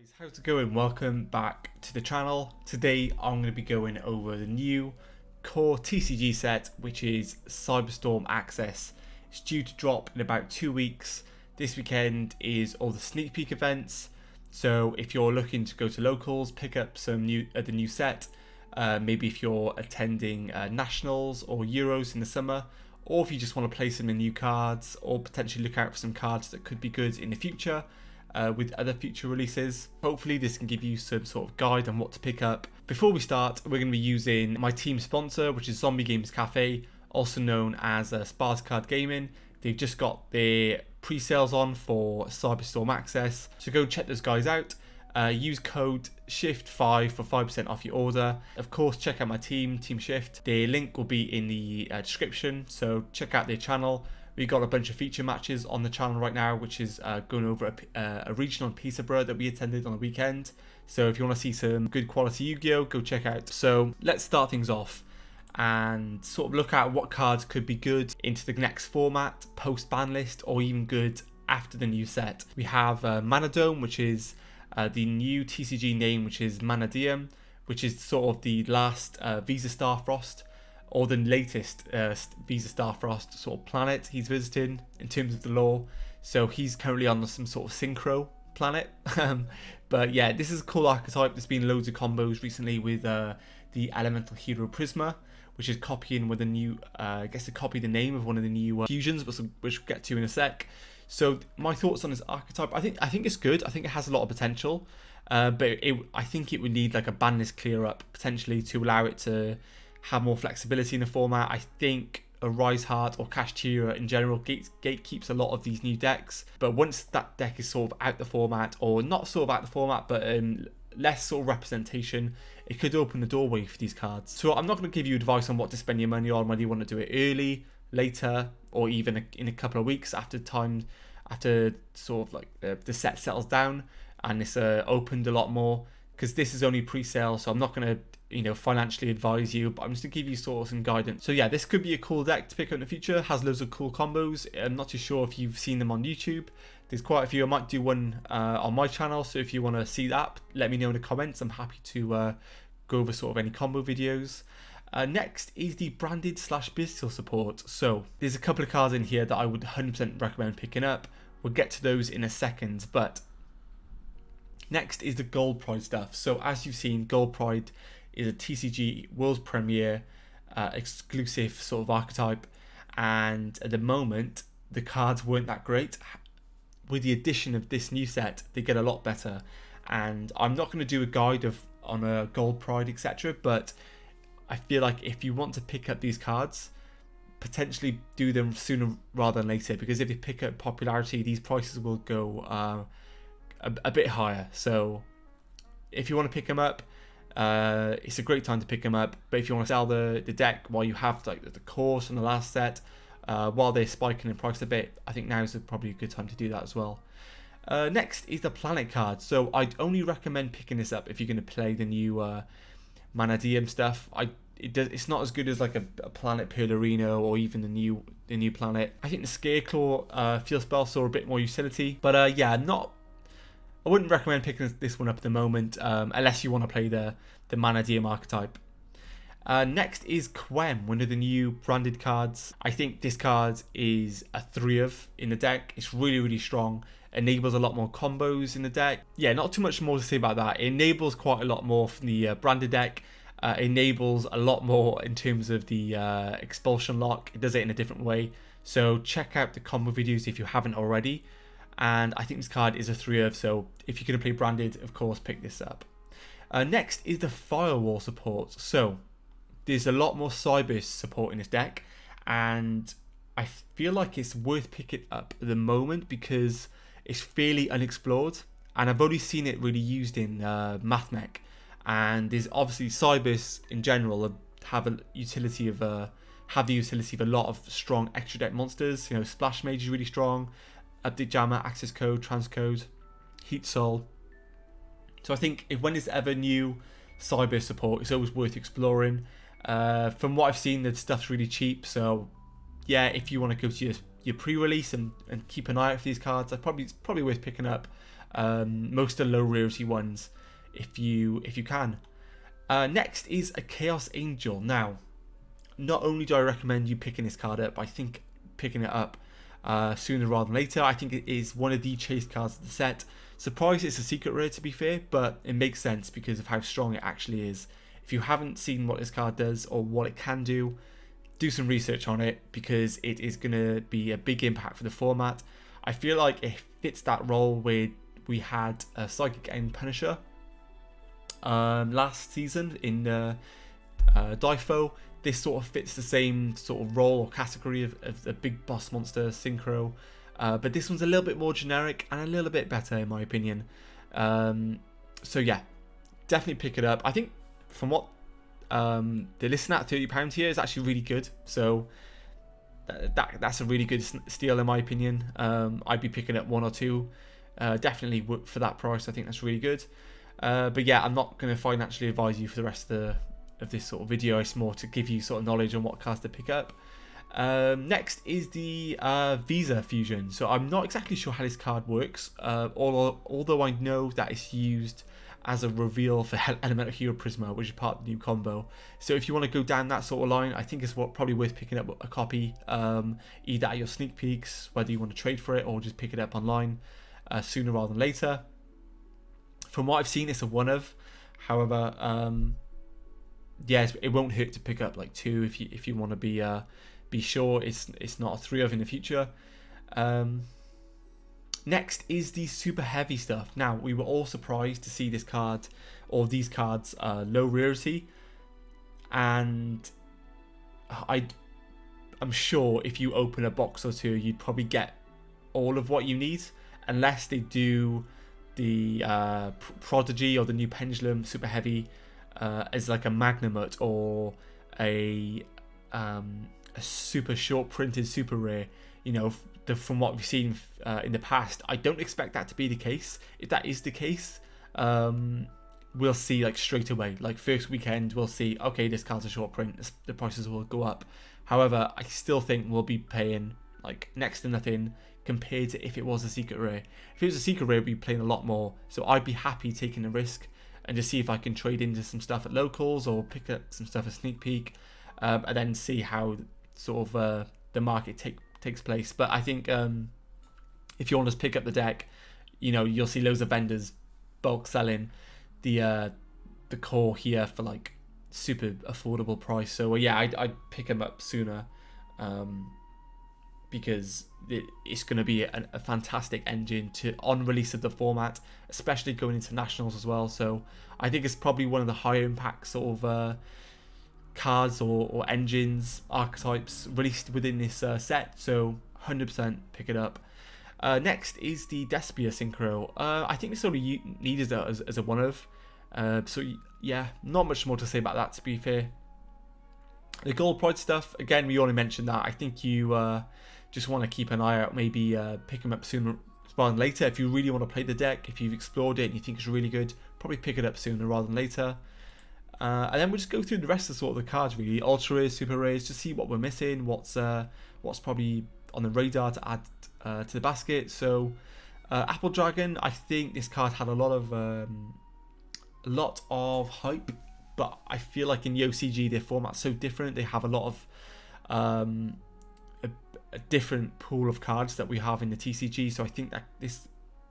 Guys, how's it going? Welcome back to the channel. Today I'm going to be going over the new core TCG set, which is Cyberstorm Acess. It's due to drop in about 2 weeks. This weekend is all the sneak peek events, so if you're looking to go to locals, pick up some the new set, maybe if you're attending nationals or Euros in the summer, or if you just want to play some new cards or potentially look out for some cards that could be good in the future. With other future releases. Hopefully this can give you some sort of guide on what to pick up. Before we start, we're going to be using my team sponsor, which is Zombie Games Cafe, also known as Sparta Card Gaming. They've just got their pre-sales on for Cyberstorm Acess, so go check those guys out. Use code SHIFT5 for 5% off your order. Of course, check out my team Shift. Their link will be in the description, so check out their channel. We've got a bunch of feature matches on the channel right now, which is going over a regional in Peterborough that we attended on the weekend. So if you want to see some good quality YuGiOh, go check out. So let's start things off and sort of look at what cards could be good into the next format, post ban list, or even good after the new set. We have Manadome, which is the new TCG name, which is Manadium, which is sort of the last Visa Starfrost, or the latest Visa Starfrost sort of planet he's visiting in terms of the lore. So he's currently on some sort of synchro planet. But yeah, this is a cool archetype. There's been loads of combos recently with the Elemental Hero Prisma, which is copying with a new, I guess to copy the name of one of the new fusions, which we'll get to in a sec. So my thoughts on this archetype, I think it's good. I think it has a lot of potential, but I think it would need like a ban list clear up potentially to allow it to have more flexibility in the format. I think a Rise Heart or Kashtira in general gatekeeps a lot of these new decks, but once that deck is sort of out the format, or not sort of out the format, but less sort of representation, it could open the doorway for these cards. So I'm not going to give you advice on what to spend your money on, whether you want to do it early, later, or even in a couple of weeks after sort of like the set settles down and it's opened a lot more, because this is only pre-sale, so I'm not going to financially advise you, but I'm just to give you sort of some guidance. So yeah, this could be a cool deck to pick up in the future. Has loads of cool combos. I'm not too sure if you've seen them on YouTube. There's quite a few. I might do one on my channel, so if you want to see that, let me know in the comments. I'm happy to go over sort of any combo videos. Next is the branded / bestial support. So there's a couple of cards in here that I would 100% recommend picking up. We'll get to those in a second, but next is the Gold Pride stuff. So as you've seen, Gold Pride is a TCG world premiere exclusive sort of archetype, and at the moment the cards weren't that great. With the addition of this new set, they get a lot better, and I'm not going to do a guide on a Gold Pride etc, but I feel like if you want to pick up these cards, potentially do them sooner rather than later, because if you pick up popularity, these prices will go a bit higher. So if you want to pick them up, it's a great time to pick them up. But if you want to sell the deck while you have like the course and the last set, while they're spiking in price a bit, I think now is probably a good time to do that as well. Next is the planet card. So I'd only recommend picking this up if you're going to play the new Manadium stuff. It's not as good as like a Planet Perlerino or even the new planet. I think the Scareclaw Field Spell saw a bit more utility, but yeah, I wouldn't recommend picking this one up at the moment, unless you want to play the Manadium archetype. Next is Quem, one of the new branded cards. I think this card is a 3-of in the deck. It's really, really strong. Enables a lot more combos in the deck. Yeah, not too much more to say about that. It enables quite a lot more from the branded deck. Enables a lot more in terms of the expulsion lock. It does it in a different way. So check out the combo videos if you haven't already. And I think this card is a 3-of, so if you're going to play branded, of course, pick this up. Next is the Firewall support. So there's a lot more Cyber support in this deck, and I feel like it's worth picking up at the moment because it's fairly unexplored, and I've only seen it really used in MathMech. And there's obviously Cybers in general have the utility of a lot of strong extra deck monsters. Splash Mage is really strong. Update Jammer, Access Code, Transcode, Heat Soul. So I think when there's ever new Cyber support, it's always worth exploring. From what I've seen, the stuff's really cheap. So yeah, if you want to go to your pre-release and keep an eye out for these cards, it's probably worth picking up. Most of the low rarity ones, if you can. Next is a Chaos Angel. Now, not only do I recommend you picking this card up, I think picking it up sooner rather than later. I think it is one of the chase cards of the set. Surprised it's a secret rare, to be fair, but it makes sense because of how strong it actually is. If you haven't seen what this card does or what it can do some research on it, because it is going to be a big impact for the format. I feel like it fits that role where we had a Psychic End Punisher last season in Difo. This sort of fits the same sort of role or category of the big boss monster synchro, but this one's a little bit more generic and a little bit better in my opinion. So yeah, definitely pick it up. I think from what they're listing at £30 here is actually really good, so that's a really good steal in my opinion. I'd be picking up one or two definitely for that price. I think that's really good. But yeah, I'm not going to financially advise you for the rest of this sort of video. It's more to give you sort of knowledge on what cards to pick up. Next is the Visa Fusion. So I'm not exactly sure how this card works, although I know that it's used as a reveal for Elemental Hero Prisma, which is part of the new combo. So if you want to go down that sort of line, I think it's probably worth picking up a copy, either at your sneak peeks, whether you want to trade for it or just pick it up online sooner rather than later. From what I've seen, it's a one of. However, yes, it won't hurt to pick up like two if you want to be sure it's not a three of in the future. Next is the super heavy stuff. Now, we were all surprised to see this card or these cards low rarity, and I'm sure if you open a box or two, you'd probably get all of what you need, unless they do the Prodigy or the new Pendulum super heavy as like a Magnamut or a super short printed super rare. You know, from what we've seen in the past, I don't expect that to be the case. If that is the case, we'll see like straight away, like first weekend, we'll see, okay, this card's a short print, the prices will go up. However, I still think we'll be paying like next to nothing compared to if it was a secret rare. If it was a secret rare, we'd be playing a lot more. So I'd be happy taking a risk and just see if I can trade into some stuff at locals or pick up some stuff at sneak peek, and then see how sort of the market takes place. But I think if you want to pick up the deck, you know, you'll see loads of vendors bulk selling the core here for like super affordable price. So yeah, I'd pick them up sooner, because it's going to be a fantastic engine on release of the format, especially going into nationals as well. So I think it's probably one of the higher impact sort of cards or engines, archetypes released within this set. So 100% pick it up. Next is the Despia Synchro. I think this only needed as a one of. So yeah, not much more to say about that, to be fair. The Gold Pride stuff, again, we already mentioned that. I think you just want to keep an eye out, maybe pick them up sooner rather than later. If you really want to play the deck, if you've explored it and you think it's really good, probably pick it up sooner rather than later. And then we'll just go through the rest of sort of the cards, really. Ultra rares, super rares, just see what we're missing, what's probably on the radar to add to the basket. So Apple Dragon, I think this card had a lot of hype, but I feel like in the OCG their format's so different. They have a lot of a different pool of cards that we have in the TCG. So I think that this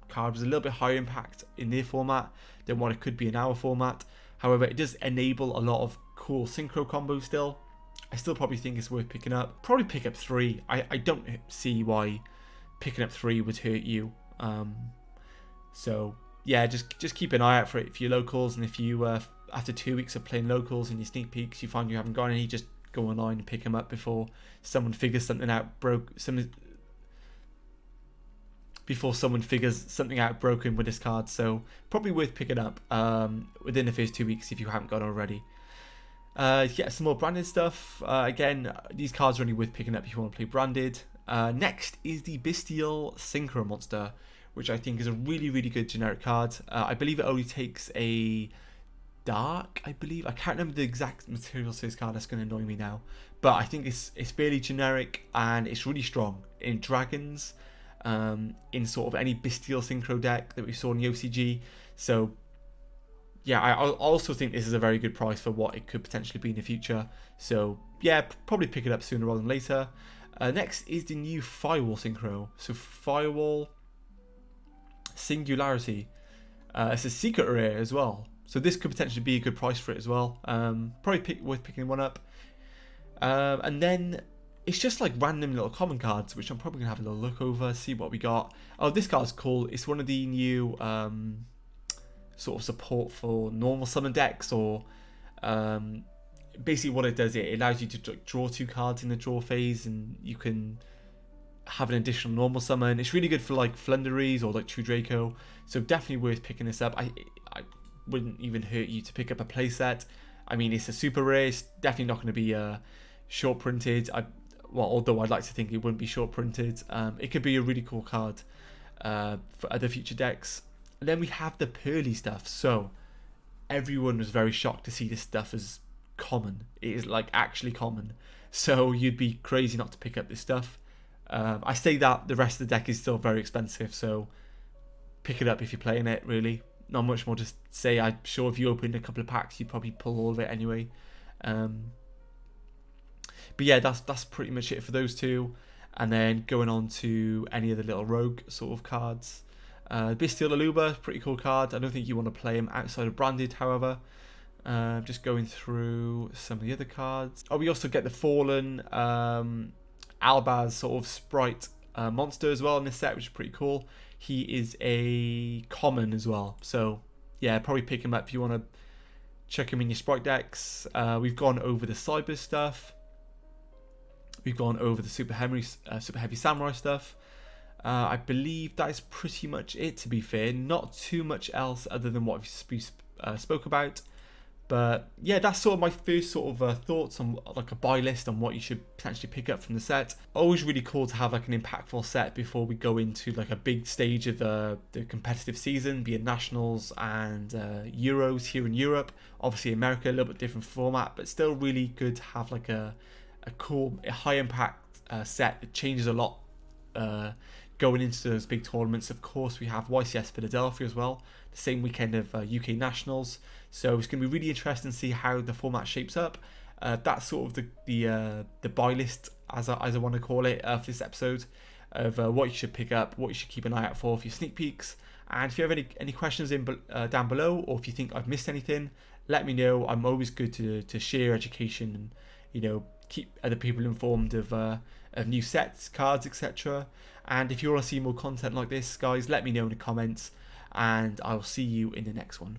card was a little bit higher impact in their format than what it could be in our format. However, it does enable a lot of cool synchro combos still. I still probably think it's worth picking up. Probably pick up 3. I don't see why picking up 3 would hurt you. So yeah, just keep an eye out for it if you're locals, and if you after 2 weeks of playing locals and your sneak peeks, you find you haven't got any, just go online and pick them up before someone figures something out broken with this card. So probably worth picking up within the first 2 weeks if you haven't got already. Yeah, some more branded stuff. Again, these cards are only worth picking up if you want to play branded. Next is the Bestial Synchro Monster, which I think is a really, really good generic card. I believe it only takes a dark, I can't remember the exact materials for this card, that's going to annoy me now, but I think it's fairly generic and it's really strong in dragons. in sort of any Bastille Synchro deck that we saw in the OCG. So yeah, I also think this is a very good price for what it could potentially be in the future. So yeah, probably pick it up sooner rather than later. Next is the new Firewall Synchro. So Firewall Singularity. It's a secret rare as well. So this could potentially be a good price for it as well. Probably worth picking one up. And then it's just like random little common cards, which I'm probably going to have a little look over, see what we got. Oh, this card's cool. It's one of the new sort of support for normal summon decks, or basically what it does, it allows you to draw 2 cards in the draw phase, and you can have an additional normal summon. It's really good for like Flunderies or like True Draco, so definitely worth picking this up. I wouldn't even hurt you to pick up a playset. I mean, it's a super rare. It's definitely not going to be short printed. Well, although I'd like to think it wouldn't be short printed. It could be a really cool card for other future decks. And then we have the Pearly stuff. So everyone was very shocked to see this stuff as common. It is like actually common. So you'd be crazy not to pick up this stuff. I say that the rest of the deck is still very expensive, so pick it up if you're playing it, really. Not much more to say. I'm sure if you opened a couple of packs, you'd probably pull all of it anyway. But yeah, that's pretty much it for those two. And then going on to any of the little rogue sort of cards. Bastille Aluba, pretty cool card. I don't think you want to play him outside of branded, however. Just going through some of the other cards. Oh, we also get the Fallen Albaz sort of sprite monster as well in this set, which is pretty cool. He is a common as well, so yeah, probably pick him up if you want to check him in your sprite decks. We've gone over the Cyber stuff. We've gone over the Super Heavy Samurai stuff. I believe that is pretty much it, to be fair. Not too much else other than what we spoke about. But yeah, that's sort of my first sort of thoughts on like a buy list on what you should potentially pick up from the set. Always really cool to have like an impactful set before we go into like a big stage of the competitive season, be it Nationals and Euros here in Europe. Obviously America, a little bit different format, but still really good to have like a cool, high impact set that changes a lot going into those big tournaments. Of course, we have YCS Philadelphia as well, the same weekend of UK Nationals. So it's going to be really interesting to see how the format shapes up. That's sort of the buy list, as I want to call it, for this episode, of what you should pick up, what you should keep an eye out for your sneak peeks. And if you have any questions down below, or if you think I've missed anything, let me know. I'm always good to share education and, you know, keep other people informed of new sets, cards, etc. And if you want to see more content like this, guys, let me know in the comments, and I'll see you in the next one.